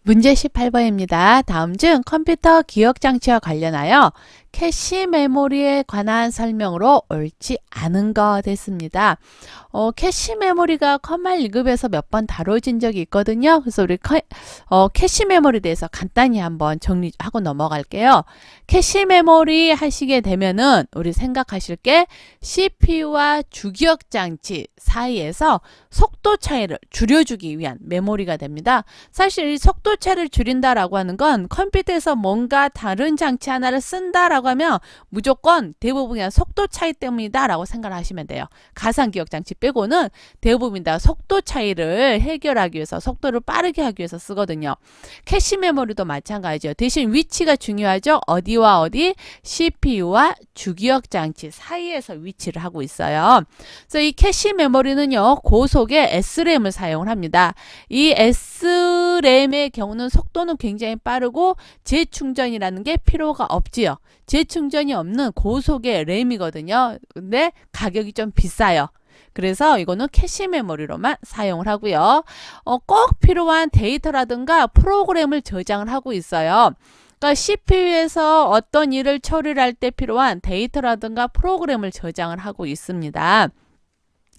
문제 18번입니다. 다음 중 컴퓨터 기억장치와 관련하여 캐시 메모리에 관한 설명으로 옳지 않은 거 됐습니다. 캐시 메모리가 컴활 1급에서 몇 번 다뤄진 적이 있거든요. 그래서 우리 캐시 메모리에 대해서 간단히 한번 정리하고 넘어갈게요. 캐시 메모리 하시게 되면은 우리 생각하실 게 CPU와 주기억장치 사이에서 속도 차이를 줄여주기 위한 메모리가 됩니다. 사실 이 속도 차이를 줄인다라고 하는 건 컴퓨터에서 뭔가 다른 장치 하나를 쓴다라고 하면 무조건 대부분 그냥 속도 차이 때문이다 라고 생각을 하시면 돼요. 가상기억장치 빼고는 대부분 다 속도 차이를 해결하기 위해서 속도를 빠르게 하기 위해서 쓰거든요. 캐시 메모리도 마찬가지죠. 대신 위치가 중요하죠. 어디와 어디? CPU와 주기억장치 사이에서 위치를 하고 있어요. 그래서 이 캐시 메모리는요. 고속의 SRAM을 사용을 합니다. 이 SRAM의 경우는 속도는 굉장히 빠르고 재충전이라는 게 필요가 없지요. 재충전이 없는 고속의 램이거든요. 근데 가격이 좀 비싸요. 그래서 이거는 캐시 메모리로만 사용을 하고요. 꼭 필요한 데이터라든가 프로그램을 저장을 하고 있어요. 그러니까 CPU에서 어떤 일을 처리를 할 때 필요한 데이터라든가 프로그램을 저장을 하고 있습니다.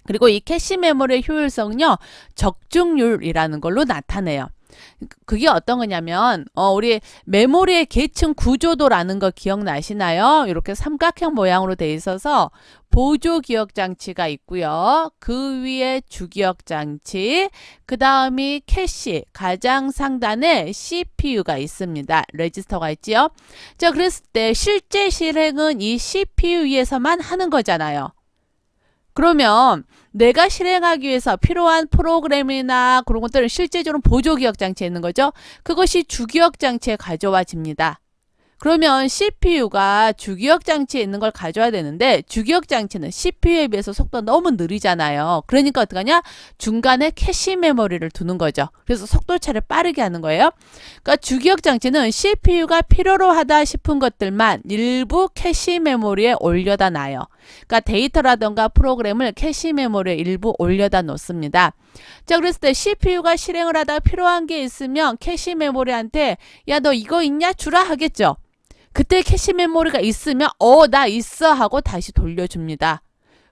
그리고 이 캐시 메모리의 효율성은요, 적중률이라는 걸로 나타내요. 그게 어떤 거냐면 우리 메모리의 계층 구조도라는 거 기억나시나요? 이렇게 삼각형 모양으로 돼 있어서 보조 기억 장치가 있고요. 그 위에 주기억 장치, 그 다음이 캐시, 가장 상단에 CPU가 있습니다. 레지스터가 있지요. 자, 그랬을 때 실제 실행은 이 CPU 위에서만 하는 거잖아요. 그러면 내가 실행하기 위해서 필요한 프로그램이나 그런 것들은 실제적으로 보조기억장치에 있는 거죠. 그것이 주기억장치에 가져와집니다. 그러면 CPU가 주기억장치에 있는 걸 가져와야 되는데 주기억장치는 CPU에 비해서 속도가 너무 느리잖아요. 그러니까 어떡하냐? 중간에 캐시 메모리를 두는 거죠. 그래서 속도 차를 빠르게 하는 거예요. 그러니까 주기억장치는 CPU가 필요로 하다 싶은 것들만 일부 캐시 메모리에 올려다 놔요. 그러니까 데이터라던가 프로그램을 캐시 메모리에 일부 올려다 놓습니다. 자, 그랬을 때 CPU가 실행을 하다 필요한 게 있으면 캐시 메모리한테 야, 너 이거 있냐? 주라 하겠죠. 그때 캐시 메모리가 있으면 나 있어 하고 다시 돌려줍니다.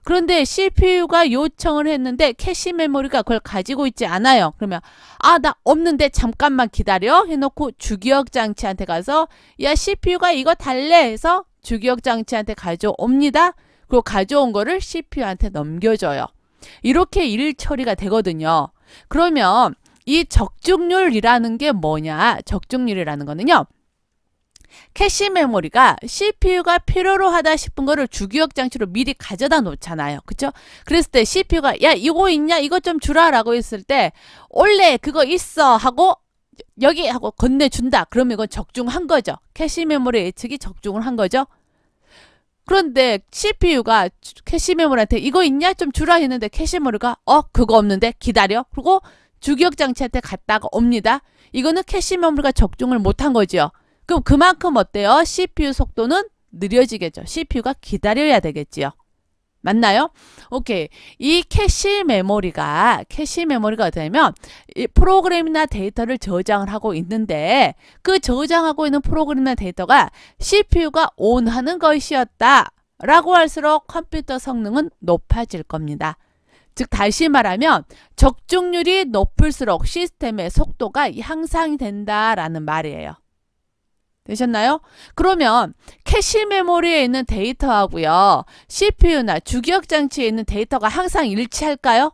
그런데 CPU가 요청을 했는데 캐시 메모리가 그걸 가지고 있지 않아요. 그러면 나 없는데 잠깐만 기다려 해놓고 주기억 장치한테 가서 야, CPU가 이거 달래 해서 주기억 장치한테 가져옵니다. 그리고 가져온 거를 CPU한테 넘겨줘요. 이렇게 일 처리가 되거든요. 그러면 이 적중률이라는 게 뭐냐? 적중률이라는 거는요, 캐시 메모리가 CPU가 필요로 하다 싶은 거를 주기억 장치로 미리 가져다 놓잖아요. 그쵸? 그랬을 때 CPU가 야, 이거 있냐? 이거 좀 주라 라고 했을 때 원래 그거 있어 하고 여기 하고 건네준다. 그러면 이건 적중한 거죠. 캐시 메모리 예측이 적중을 한 거죠. 그런데 CPU가 캐시 메모리한테 이거 있냐? 좀 주라 했는데 캐시 메모리가 그거 없는데 기다려. 그리고 주기억 장치한테 갔다가 옵니다. 이거는 캐시 메모리가 적중을 못한 거죠. 그럼 그만큼 어때요? CPU 속도는 느려지겠죠. CPU가 기다려야 되겠지요. 맞나요? 오케이. 이 캐시 메모리가 되면 이 프로그램이나 데이터를 저장을 하고 있는데 그 저장하고 있는 프로그램이나 데이터가 CPU가 온하는 것이었다 라고 할수록 컴퓨터 성능은 높아질 겁니다. 즉 다시 말하면 적중률이 높을수록 시스템의 속도가 향상이 된다라는 말이에요. 되셨나요? 그러면 캐시 메모리에 있는 데이터하고요, CPU나 주기억 장치에 있는 데이터가 항상 일치할까요?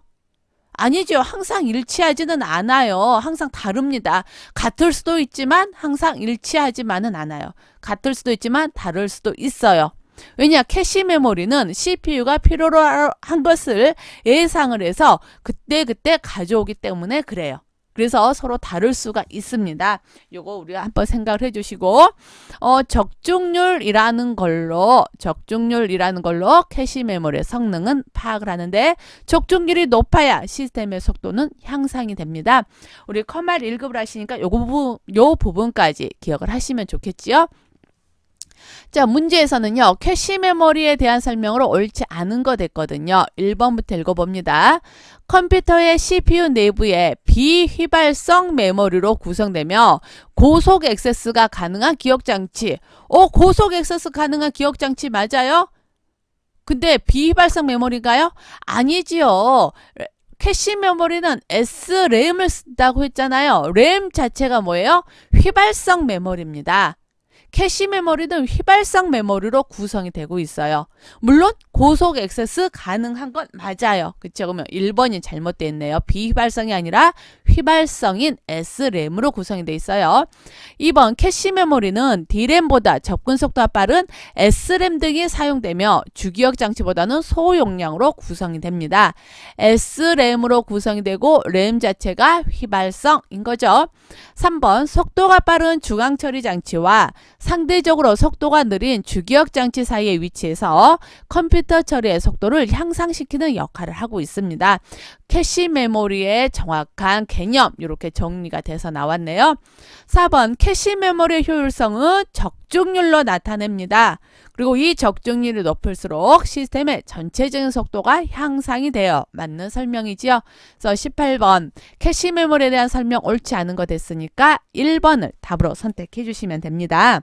아니죠. 항상 일치하지는 않아요. 항상 다릅니다. 같을 수도 있지만 항상 일치하지만은 않아요. 같을 수도 있지만 다를 수도 있어요. 왜냐? 캐시 메모리는 CPU가 필요로 한 것을 예상을 해서 그때그때 가져오기 때문에 그래요. 그래서 서로 다를 수가 있습니다. 요거 우리가 한번 생각을 해주시고 적중률이라는 걸로 캐시 메모리의 성능은 파악을 하는데 적중률이 높아야 시스템의 속도는 향상이 됩니다. 우리 컴활 1급을 하시니까 요 부분까지 기억을 하시면 좋겠지요. 자, 문제에서는요, 캐시 메모리에 대한 설명으로 옳지 않은 거 됐거든요. 1번부터 읽어봅니다. 컴퓨터의 CPU 내부에 비휘발성 메모리로 구성되며 고속 액세스가 가능한 기억장치. 고속 액세스 가능한 기억장치 맞아요? 근데 비휘발성 메모리인가요? 아니지요. 캐시 메모리는 SRAM을 쓴다고 했잖아요. 램 자체가 뭐예요? 휘발성 메모리입니다. 캐시 메모리는 휘발성 메모리로 구성이 되고 있어요. 물론 고속 액세스 가능한 건 맞아요. 그쵸? 그러면 1번이 잘못되어 있네요. 비휘발성이 아니라 휘발성인 SRAM으로 구성이 되어 있어요. 2번 캐시 메모리는 D램보다 접근 속도가 빠른 SRAM 등이 사용되며 주기억 장치보다는 소용량으로 구성이 됩니다. SRAM으로 구성이 되고 램 자체가 휘발성인 거죠. 3번 속도가 빠른 중앙 처리 장치와 상대적으로 속도가 느린 주기억 장치 사이에 위치해서 컴퓨터 처리의 속도를 향상시키는 역할을 하고 있습니다. 캐시 메모리의 정확한 개념 이렇게 정리가 돼서 나왔네요. 4번 캐시 메모리의 효율성은 적중률로 나타냅니다. 그리고 이 적중률이 높을수록 시스템의 전체적인 속도가 향상이 돼요. 맞는 설명이지요. 그래서 18번 캐시 메모리에 대한 설명 옳지 않은 거 됐으니까 1번을 답으로 선택해 주시면 됩니다.